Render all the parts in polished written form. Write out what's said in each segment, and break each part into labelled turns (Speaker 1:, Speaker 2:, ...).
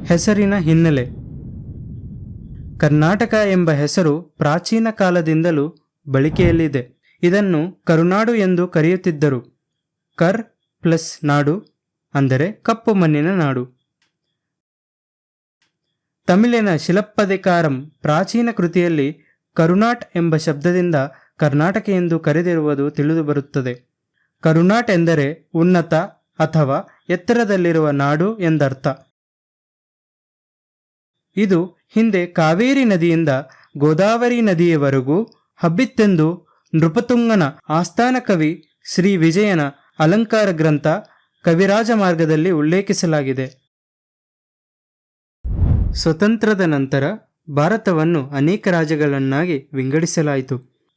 Speaker 1: ಹೆಸರಿನ ಹಿನ್ನೆಲೆ. ಕರ್ನಾಟಕ ಎಂಬ ಹೆಸರು ಪ್ರಾಚೀನ ಕಾಲದಿಂದಲೂ ಬಳಕೆಯಲ್ಲಿದೆ. ಇದನ್ನು ಕರುನಾಡು ಎಂದು ಕರೆಯುತ್ತಿದ್ದರು. ಕರ್ ಪ್ಲಸ್ ನಾಡು ಅಂದರೆ ಕಪ್ಪು ಮಣ್ಣಿನ ನಾಡು. ತಮಿಳಿನ ಶಿಲಪ್ಪದಿಕಾರಂ ಪ್ರಾಚೀನ ಕೃತಿಯಲ್ಲಿ ಕರುನಾಟ್ ಎಂಬ ಶಬ್ದದಿಂದ ಕರ್ನಾಟಕ ಎಂದು ಕರೆದಿರುವುದು ತಿಳಿದುಬರುತ್ತದೆ. ಕರುನಾಟ್ ಎಂದರೆ ಉನ್ನತ ಅಥವಾ ಎತ್ತರದಲ್ಲಿರುವ ನಾಡು ಎಂದರ್ಥ. ಇದು ಹಿಂದೆ ಕಾವೇರಿ ನದಿಯಿಂದ ಗೋದಾವರಿ ನದಿಯವರೆಗೂ ಹಬ್ಬಿತ್ತೆಂದು ನೃಪತುಂಗನ ಆಸ್ಥಾನ ಕವಿ ಶ್ರೀ ವಿಜಯನ ಅಲಂಕಾರ ಗ್ರಂಥ ಕವಿರಾಜ ಮಾರ್ಗದಲ್ಲಿ ಉಲ್ಲೇಖಿಸಲಾಗಿದೆ. ಸ್ವತಂತ್ರದ ನಂತರ ಭಾರತವನ್ನು ಅನೇಕ ರಾಜ್ಯಗಳನ್ನಾಗಿ ವಿಂಗಡಿಸಲಾಯಿತು.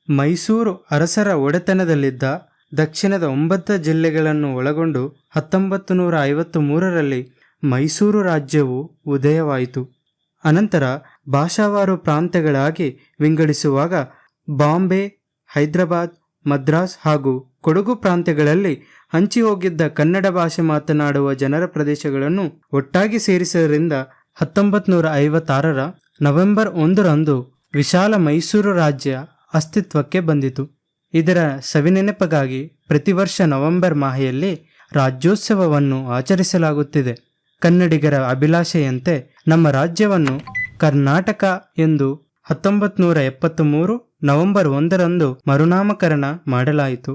Speaker 1: ಮೈಸೂರು ಅರಸರ ಒಡೆತನದಲ್ಲಿದ್ದ ದಕ್ಷಿಣದ 9 ಜಿಲ್ಲೆಗಳನ್ನು ಒಳಗೊಂಡು 1953ರಲ್ಲಿ ಮೈಸೂರು ರಾಜ್ಯವು ಉದಯವಾಯಿತು. ಅನಂತರ ಭಾಷಾವಾರು ಪ್ರಾಂತ್ಯಗಳಾಗಿ ವಿಂಗಡಿಸುವಾಗ ಬಾಂಬೆ, ಹೈದರಾಬಾದ್, ಮದ್ರಾಸ್ ಹಾಗೂ ಕೊಡಗು ಪ್ರಾಂತ್ಯಗಳಲ್ಲಿ ಹಂಚಿ ಹೋಗಿದ್ದ ಕನ್ನಡ ಭಾಷೆ ಮಾತನಾಡುವ ಜನರ ಪ್ರದೇಶಗಳನ್ನು ಒಟ್ಟಾಗಿ ಸೇರಿಸುವುದರಿಂದ 1956ರ ನವೆಂಬರ್ 1ರಂದು ವಿಶಾಲ ಮೈಸೂರು ರಾಜ್ಯ ಅಸ್ತಿತ್ವಕ್ಕೆ ಬಂದಿತು. ಇದರ ಸವಿನೆನಪಿಗಾಗಿ ಪ್ರತಿ ವರ್ಷ ನವೆಂಬರ್ ಮಾಹೆಯಲ್ಲಿ ರಾಜ್ಯೋತ್ಸವವನ್ನು ಆಚರಿಸಲಾಗುತ್ತಿದೆ. ಕನ್ನಡಿಗರ ಅಭಿಲಾಷೆಯಂತೆ ನಮ್ಮ ರಾಜ್ಯವನ್ನು ಕರ್ನಾಟಕ ಎಂದು 1973 ನವೆಂಬರ್ 1ರಂದು ಮರುನಾಮಕರಣ ಮಾಡಲಾಯಿತು.